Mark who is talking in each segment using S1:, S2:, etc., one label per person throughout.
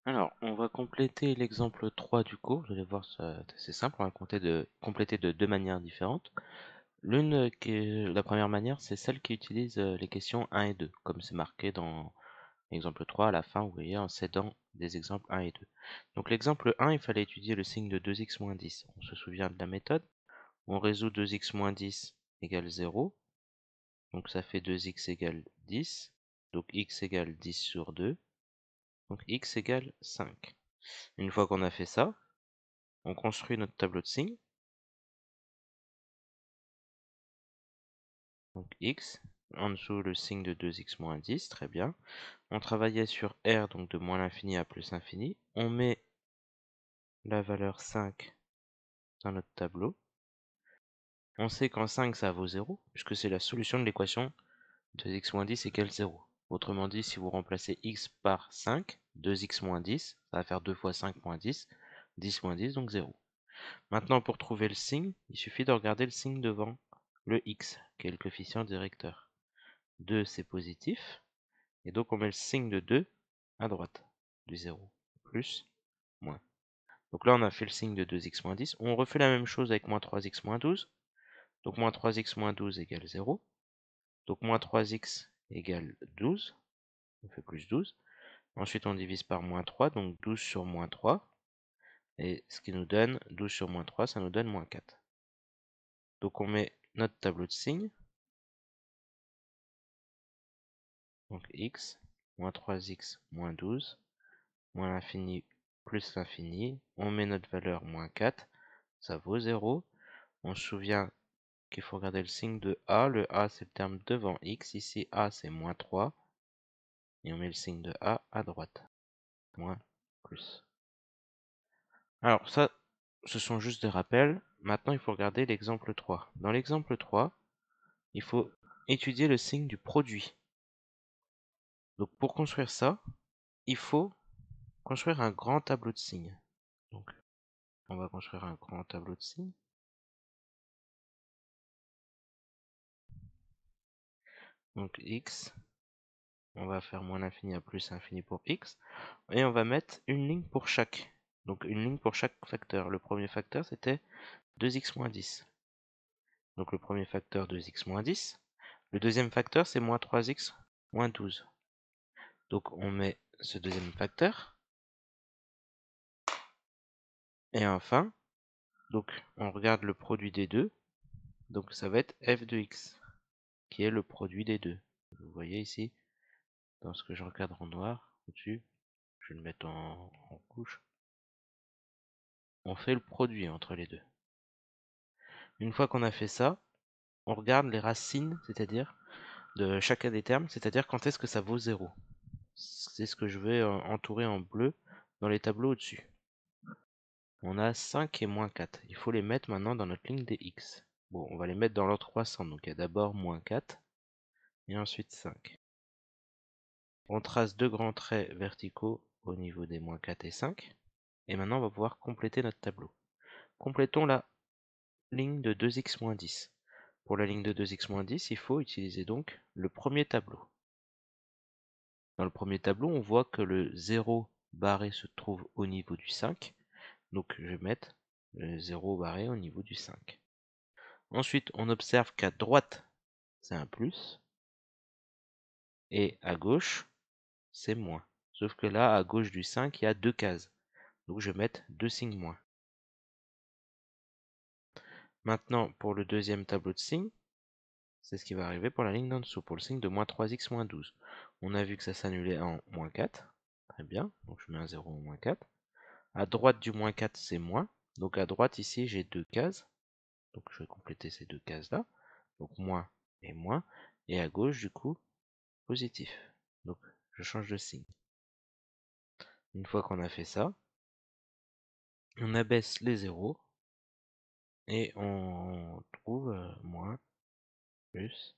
S1: Alors, on va compléter l'exemple 3 du cours. Vous allez voir, c'est simple, on va compléter de deux manières différentes. La première manière, c'est celle qui utilise les questions 1 et 2, comme c'est marqué dans l'exemple 3 à la fin, vous voyez, en s'aidant des exemples 1 et 2. Donc l'exemple 1, il fallait étudier le signe de 2x moins 10. On se souvient de la méthode. On résout 2x moins 10 égale 0. Donc ça fait 2x égale 10. Donc x égale 10 sur 2. Donc x égale 5. Une fois qu'on a fait ça, on construit notre tableau de signes. Donc x, en dessous le signe de 2x moins 10, très bien. On travaillait sur r, donc de moins l'infini à plus l'infini. On met la valeur 5 dans notre tableau. On sait qu'en 5 ça vaut 0, puisque c'est la solution de l'équation 2x moins 10 égale 0. Autrement dit, si vous remplacez x par 5, 2x moins 10, ça va faire 2 fois 5 moins 10, 10 moins 10, donc 0. Maintenant, pour trouver le signe, il suffit de regarder le signe devant le x, qui est le coefficient directeur. 2, c'est positif, et donc on met le signe de 2 à droite du 0, plus, moins. Donc là, on a fait le signe de 2x moins 10. On refait la même chose avec moins 3x moins 12. Donc moins 3x moins 12 égale 0. Donc moins 3x égale 12. On fait plus 12. Ensuite, on divise par moins 3, donc 12 sur moins 3. Et ce qui nous donne 12 sur moins 3, ça nous donne moins 4. Donc on met notre tableau de signes. Donc x, moins 3x, moins 12, moins l'infini plus l'infini. On met notre valeur moins 4, ça vaut 0. On se souvient qu'il faut regarder le signe de a. Le a, c'est le terme devant x. Ici, a, c'est moins 3. Et on met le signe de a à droite. Moins, plus. Alors ça, ce sont juste des rappels. Maintenant, il faut regarder l'exemple 3. Dans l'exemple 3, il faut étudier le signe du produit. Donc pour construire ça, il faut construire un grand tableau de signes. Donc on va construire un grand tableau de signes. Donc x, on va faire moins l'infini à plus l'infini pour x. Et on va mettre une ligne pour chaque. Donc une ligne pour chaque facteur. Le premier facteur, c'était 2x moins 10. Donc le premier facteur, 2x moins 10. Le deuxième facteur, c'est moins 3x moins 12. Donc on met ce deuxième facteur. Et enfin, donc on regarde le produit des deux. Donc ça va être f de x, qui est le produit des deux. Vous voyez ici, dans ce que je recadre en noir, au-dessus, je vais le mettre en couche. On fait le produit entre les deux. Une fois qu'on a fait ça, on regarde les racines, c'est-à-dire de chacun des termes, c'est-à-dire quand est-ce que ça vaut 0. C'est ce que je vais entourer en bleu dans les tableaux au-dessus. On a 5 et moins 4. Il faut les mettre maintenant dans notre ligne des x. Bon, on va les mettre dans l'ordre croissant. Donc il y a d'abord moins 4 et ensuite 5. On trace deux grands traits verticaux au niveau des moins 4 et 5. Et maintenant, on va pouvoir compléter notre tableau. Complétons la ligne de 2x moins 10. Pour la ligne de 2x moins 10, il faut utiliser donc le premier tableau. Dans le premier tableau, on voit que le 0 barré se trouve au niveau du 5. Donc je vais mettre le 0 barré au niveau du 5. Ensuite, on observe qu'à droite, c'est un plus. Et à gauche, c'est moins. Sauf que là, à gauche du 5, il y a deux cases. Donc je vais mettre deux signes moins. Maintenant, pour le deuxième tableau de signes, c'est ce qui va arriver pour la ligne d'en dessous, pour le signe de moins 3x moins 12. On a vu que ça s'annulait en moins 4. Très bien, donc je mets un 0 en moins 4. À droite du moins 4, c'est moins. Donc à droite, ici, j'ai deux cases. Donc je vais compléter ces deux cases-là. Donc moins et moins. Et à gauche, du coup, positif. Donc je change de signe. Une fois qu'on a fait ça, on abaisse les zéros. Et on trouve moins, plus,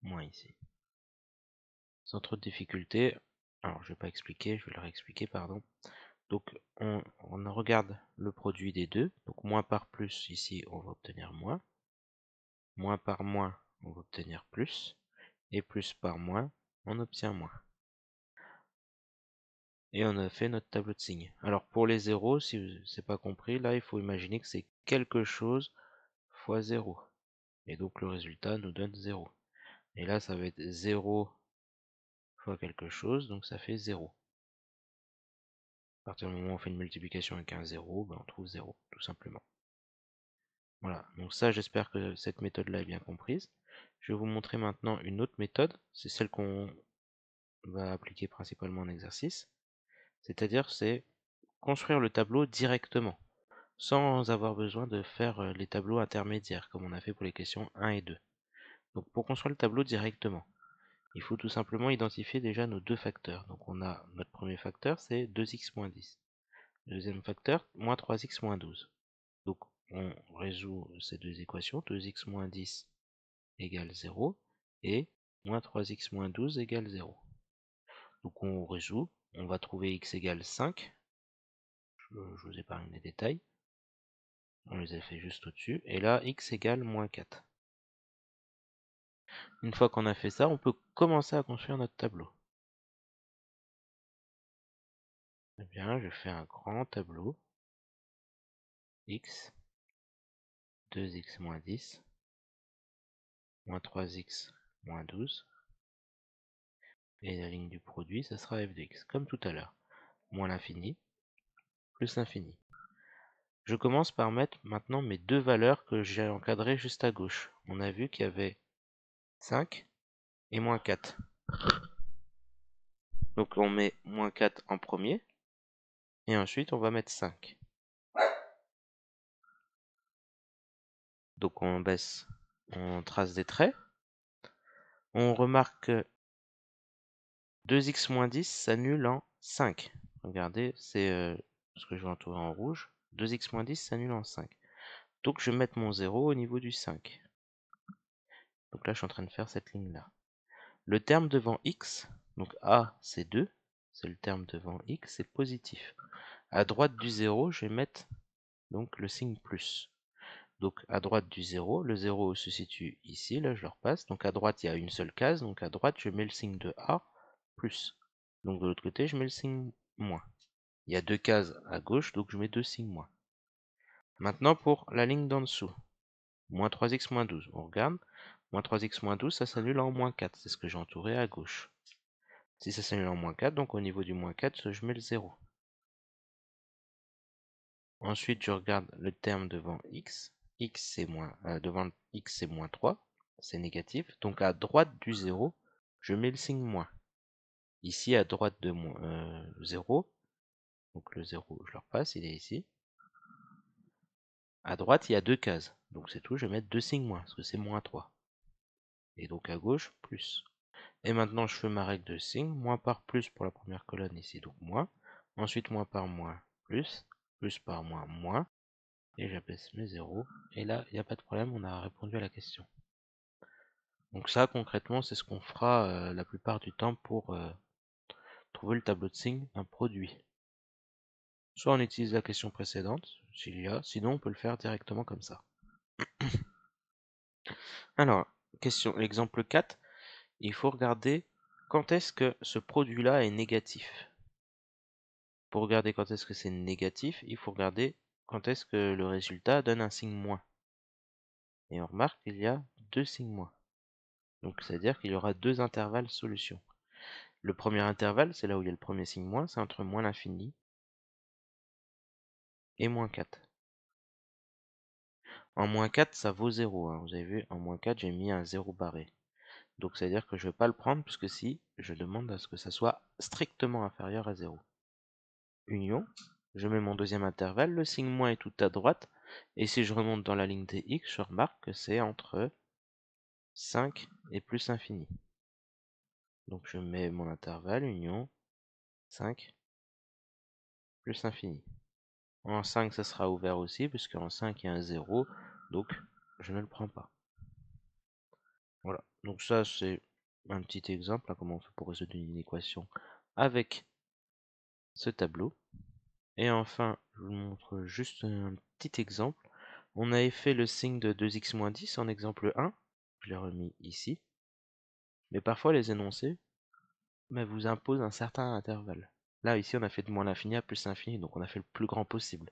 S1: moins ici. Sans trop de difficulté. Alors je vais pas expliquer, je vais le réexpliquer, pardon. Donc on regarde le produit des deux. Donc moins par plus, ici on va obtenir moins. Moins par moins, on va obtenir plus. Et plus par moins, on obtient moins. et on a fait notre tableau de signes. Alors pour les zéros, si c'est pas compris, là il faut imaginer que c'est quelque chose fois 0. Et donc le résultat nous donne 0. Et là ça va être 0 fois quelque chose, donc ça fait 0. À partir du moment où on fait une multiplication avec un 0, ben on trouve 0, tout simplement. Voilà, donc ça j'espère que cette méthode-là est bien comprise. Je vais vous montrer maintenant une autre méthode, c'est celle qu'on va appliquer principalement en exercice. C'est-à-dire c'est construire le tableau directement, sans avoir besoin de faire les tableaux intermédiaires, comme on a fait pour les questions 1 et 2. Donc pour construire le tableau directement, il faut tout simplement identifier déjà nos deux facteurs. Donc on a notre premier facteur, c'est 2x moins 10. Le deuxième facteur, moins 3x moins 12. Donc on résout ces deux équations, 2x moins 10 égale 0 et moins 3x moins 12 égale 0. Donc on résout, on va trouver x égale 5. Je vous épargne les détails. On les a fait juste au-dessus. Et là, x égale moins 4. Une fois qu'on a fait ça, on peut commencer à construire notre tableau. Eh bien, je fais un grand tableau. X, 2x moins 10, moins 3x moins 12. Et la ligne du produit, ça sera f de x, comme tout à l'heure. Moins l'infini, plus l'infini. Je commence par mettre maintenant mes deux valeurs que j'ai encadrées juste à gauche. On a vu qu'il y avait 5 et moins 4. Donc on met moins 4 en premier, et ensuite on va mettre 5. Donc on baisse, on trace des traits. On remarque que 2x moins 10 s'annule en 5. Regardez, c'est ce que je vais entourer en rouge. 2x moins 10 s'annule en 5. Donc je vais mettre mon 0 au niveau du 5. Donc là je suis en train de faire cette ligne-là. Le terme devant x, donc a c'est 2, c'est le terme devant x, c'est positif. À droite du 0, je vais mettre donc le signe plus. Donc à droite du 0, le 0 se situe ici, là je le repasse. Donc à droite il y a une seule case, donc à droite je mets le signe de A plus. Donc de l'autre côté je mets le signe moins. Il y a deux cases à gauche, donc je mets deux signes moins. Maintenant pour la ligne d'en dessous, moins 3x moins 12, on regarde. Moins 3x moins 12, ça s'annule en moins 4, c'est ce que j'ai entouré à gauche. Si ça s'annule en moins 4, donc au niveau du moins 4, je mets le 0. Ensuite je regarde le terme devant x. Devant x c'est moins 3, c'est négatif. Donc à droite du 0, je mets le signe moins. Ici à droite de 0, donc le 0 je le repasse, il est ici. À droite il y a deux cases, donc c'est tout, je vais mettre deux signes moins, parce que c'est moins 3. Et donc à gauche, plus. Et maintenant je fais ma règle de signes, moins par plus pour la première colonne ici, donc moins. Ensuite moins par moins, plus par moins, moins. Et j'abaisse mes 0. Et là, il n'y a pas de problème, on a répondu à la question. Donc ça, concrètement, c'est ce qu'on fera la plupart du temps pour trouver le tableau de signes d'un produit. Soit on utilise la question précédente, s'il y a, sinon on peut le faire directement comme ça. Alors, exemple 4, il faut regarder quand est-ce que ce produit-là est négatif. Pour regarder quand est-ce que c'est négatif, il faut regarder quand est-ce que le résultat donne un signe moins. Et on remarque qu'il y a deux signes moins. Donc c'est-à-dire qu'il y aura deux intervalles solution. Le premier intervalle, c'est là où il y a le premier signe moins, c'est entre moins l'infini et moins 4. En moins 4, ça vaut 0. Hein. Vous avez vu, en moins 4, j'ai mis un 0 barré. Donc c'est-à-dire que je ne vais pas le prendre, puisque si, je demande à ce que ça soit strictement inférieur à 0. Union, je mets mon deuxième intervalle, le signe moins est tout à droite, et si je remonte dans la ligne des x, je remarque que c'est entre 5 et plus infini. Donc je mets mon intervalle, union, 5 plus infini. En 5, ça sera ouvert aussi, puisque en 5, il y a un 0, donc je ne le prends pas. Voilà, donc ça c'est un petit exemple, là, comment on fait pour résoudre une équation avec ce tableau. Et enfin, je vous montre juste un petit exemple. On avait fait le signe de 2x moins 10 en exemple 1, je l'ai remis ici. Mais parfois les énoncés vous imposent un certain intervalle. Là, ici, on a fait de moins l'infini à plus l'infini, donc on a fait le plus grand possible.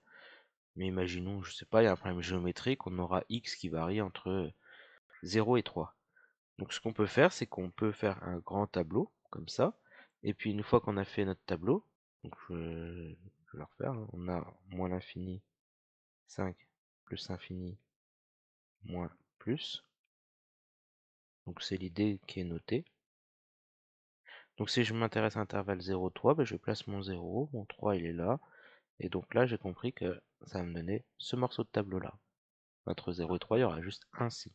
S1: Mais imaginons, je sais pas, il y a un problème géométrique, on aura x qui varie entre 0 et 3. Donc ce qu'on peut faire, c'est qu'on peut faire un grand tableau, comme ça. Et puis une fois qu'on a fait notre tableau, donc je vais le refaire, hein, on a moins l'infini, 5, plus l'infini, moins plus. Donc c'est l'idée qui est notée. Donc si je m'intéresse à l'intervalle 0,3, ben je place mon 0, mon 3 il est là. Et donc là j'ai compris que ça va me donner ce morceau de tableau là. Entre 0 et 3, il y aura juste un signe.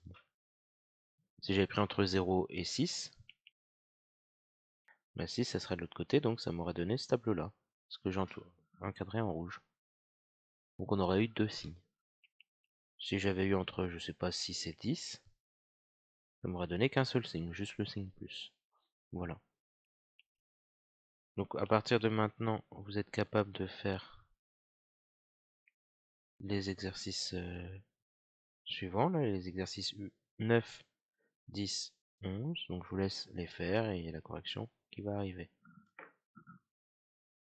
S1: Si j'avais pris entre 0 et 6, ben 6 ça serait de l'autre côté, donc ça m'aurait donné ce tableau là. Ce que j'ai encadré en rouge. Donc on aurait eu deux signes. Si j'avais eu entre, je sais pas, 6 et 10, ça m'aurait donné qu'un seul signe, juste le signe plus. Voilà. Donc à partir de maintenant, vous êtes capable de faire les exercices suivants, là, les exercices 9, 10, 11. Donc je vous laisse les faire et il y a la correction qui va arriver.